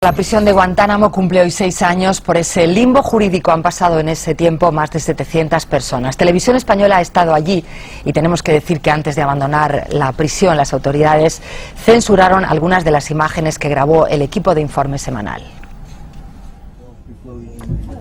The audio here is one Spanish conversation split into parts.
La prisión de Guantánamo cumple hoy 6 años. Por ese limbo jurídico han pasado en ese tiempo más de 700 personas. Televisión Española ha estado allí y tenemos que decir que antes de abandonar la prisión, las autoridades censuraron algunas de las imágenes que grabó el equipo de Informe Semanal.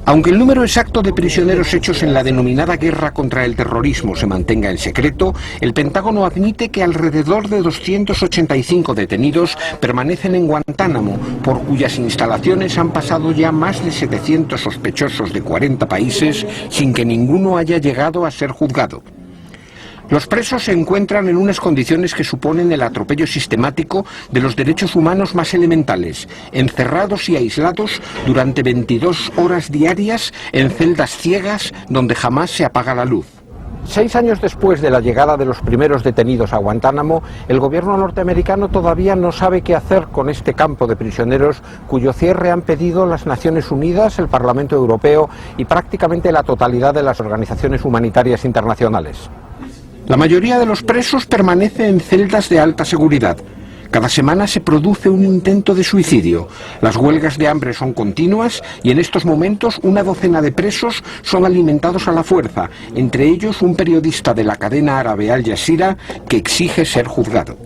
Aunque el número exacto de prisioneros hechos en la denominada guerra contra el terrorismo se mantenga en secreto, el Pentágono admite que alrededor de 285 detenidos permanecen en Guantánamo, por cuyas instalaciones han pasado ya más de 700 sospechosos de 40 países sin que ninguno haya llegado a ser juzgado. Los presos se encuentran en unas condiciones que suponen el atropello sistemático de los derechos humanos más elementales, encerrados y aislados durante 22 horas diarias en celdas ciegas donde jamás se apaga la luz. 6 años después de la llegada de los primeros detenidos a Guantánamo, el gobierno norteamericano todavía no sabe qué hacer con este campo de prisioneros cuyo cierre han pedido las Naciones Unidas, el Parlamento Europeo y prácticamente la totalidad de las organizaciones humanitarias internacionales. La mayoría de los presos permanece en celdas de alta seguridad. Cada semana se produce un intento de suicidio. Las huelgas de hambre son continuas y en estos momentos una docena de presos son alimentados a la fuerza, entre ellos un periodista de la cadena árabe Al Jazeera que exige ser juzgado.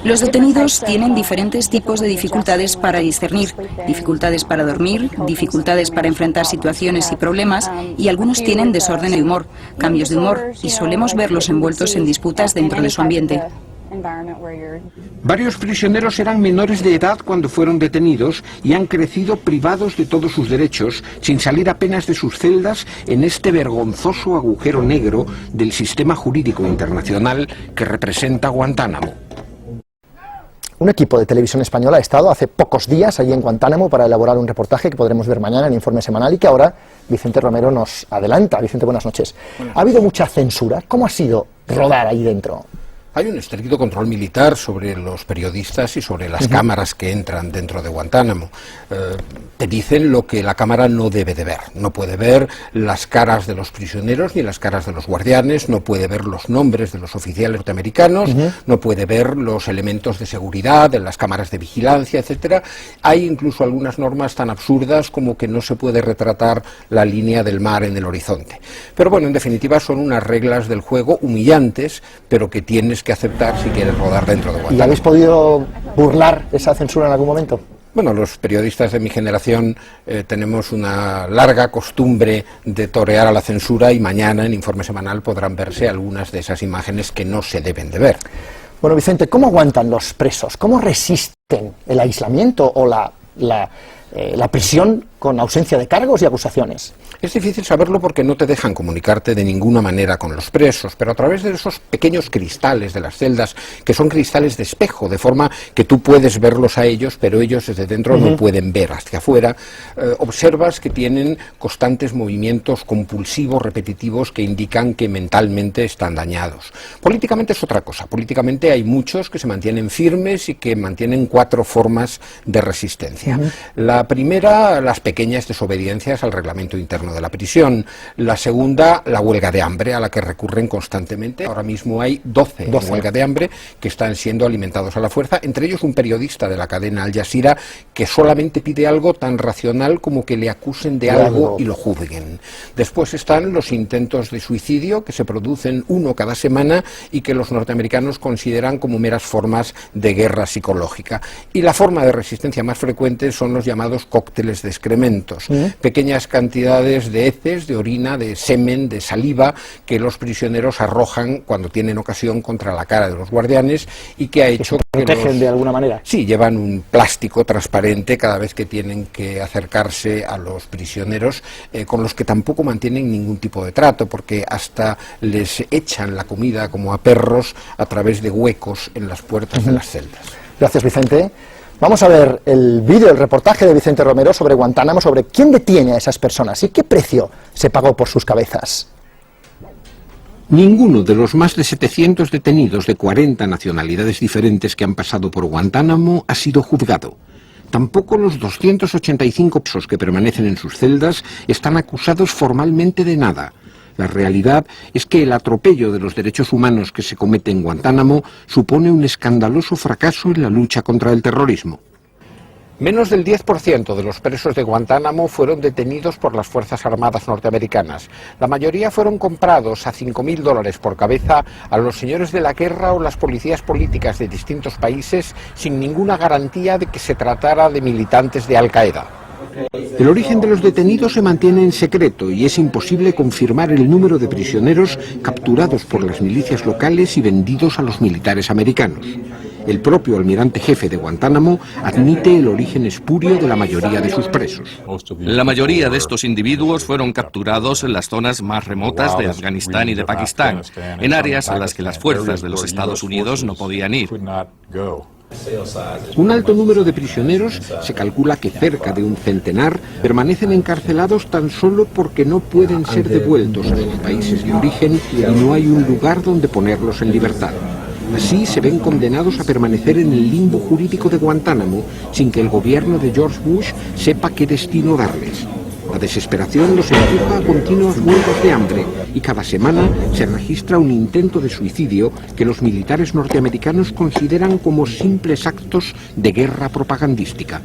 Los detenidos tienen diferentes tipos de dificultades para discernir, dificultades para dormir, dificultades para enfrentar situaciones y problemas, y algunos tienen desorden de humor, cambios de humor, y solemos verlos envueltos en disputas dentro de su ambiente. Varios prisioneros eran menores de edad cuando fueron detenidos y han crecido privados de todos sus derechos, sin salir apenas de sus celdas en este vergonzoso agujero negro del sistema jurídico internacional que representa Guantánamo. Un equipo de Televisión Española ha estado hace pocos días allí en Guantánamo para elaborar un reportaje que podremos ver mañana en Informe Semanal y que ahora Vicente Romero nos adelanta. Vicente, buenas noches. ¿Ha habido mucha censura? ¿Cómo ha sido rodar ahí dentro? Hay un estricto control militar sobre los periodistas y sobre las cámaras que entran dentro de Guantánamo. Te dicen lo que la cámara no debe de ver. No puede ver las caras de los prisioneros ni las caras de los guardianes, no puede ver los nombres de los oficiales norteamericanos, no puede ver los elementos de seguridad en las cámaras de vigilancia, etcétera. Hay incluso algunas normas tan absurdas como que no se puede retratar la línea del mar en el horizonte. Pero bueno, en definitiva son unas reglas del juego humillantes, pero que tienes que aceptar si quieres rodar dentro de Guantánamo. ¿Y habéis podido burlar esa censura en algún momento? Bueno, los periodistas de mi generación tenemos una larga costumbre de torear a la censura y mañana en Informe Semanal podrán verse algunas de esas imágenes que no se deben de ver. Bueno, Vicente, ¿cómo aguantan los presos? ¿Cómo resisten el aislamiento o la prisión con ausencia de cargos y acusaciones? Es difícil saberlo porque no te dejan comunicarte de ninguna manera con los presos, pero a través de esos pequeños cristales de las celdas, que son cristales de espejo, de forma que tú puedes verlos a ellos, pero ellos desde dentro no pueden ver hacia afuera, observas que tienen constantes movimientos compulsivos, repetitivos, que indican que mentalmente están dañados. Políticamente es otra cosa. Políticamente hay muchos que se mantienen firmes y que mantienen 4 formas de resistencia. La primera, las pequeñas desobediencias al reglamento interno de la prisión. La segunda, la huelga de hambre, a la que recurren constantemente. Ahora mismo hay 12 en huelga de hambre que están siendo alimentados a la fuerza, entre ellos un periodista de la cadena Al Jazeera que solamente pide algo tan racional como que le acusen de algo y lo juzguen. Después están los intentos de suicidio, que se producen uno cada semana y que los norteamericanos consideran como meras formas de guerra psicológica. Y la forma de resistencia más frecuente son los llamados cócteles de excrementos, pequeñas cantidades de heces, de orina, de semen, de saliva que los prisioneros arrojan cuando tienen ocasión contra la cara de los guardianes y que ha hecho que protegen de alguna manera. Sí, llevan un plástico transparente cada vez que tienen que acercarse a los prisioneros, con los que tampoco mantienen ningún tipo de trato, porque hasta les echan la comida como a perros a través de huecos en las puertas de las celdas. Gracias, Vicente. Vamos a ver el vídeo, el reportaje de Vicente Romero sobre Guantánamo, sobre quién detiene a esas personas y qué precio se pagó por sus cabezas. Ninguno de los más de 700 detenidos de 40 nacionalidades diferentes que han pasado por Guantánamo ha sido juzgado. Tampoco los 285 presos que permanecen en sus celdas están acusados formalmente de nada. La realidad es que el atropello de los derechos humanos que se comete en Guantánamo supone un escandaloso fracaso en la lucha contra el terrorismo. Menos del 10% de los presos de Guantánamo fueron detenidos por las Fuerzas Armadas norteamericanas. La mayoría fueron comprados a $5.000 por cabeza a los señores de la guerra o las policías políticas de distintos países sin ninguna garantía de que se tratara de militantes de Al-Qaeda. El origen de los detenidos se mantiene en secreto y es imposible confirmar el número de prisioneros capturados por las milicias locales y vendidos a los militares americanos. El propio almirante jefe de Guantánamo admite el origen espurio de la mayoría de sus presos. La mayoría de estos individuos fueron capturados en las zonas más remotas de Afganistán y de Pakistán, en áreas a las que las fuerzas de los Estados Unidos no podían ir. Un alto número de prisioneros, se calcula que cerca de un centenar, permanecen encarcelados tan solo porque no pueden ser devueltos a sus países de origen y no hay un lugar donde ponerlos en libertad. Así se ven condenados a permanecer en el limbo jurídico de Guantánamo sin que el gobierno de George Bush sepa qué destino darles. La desesperación los empuja a continuas huelgas de hambre y cada semana se registra un intento de suicidio que los militares norteamericanos consideran como simples actos de guerra propagandística.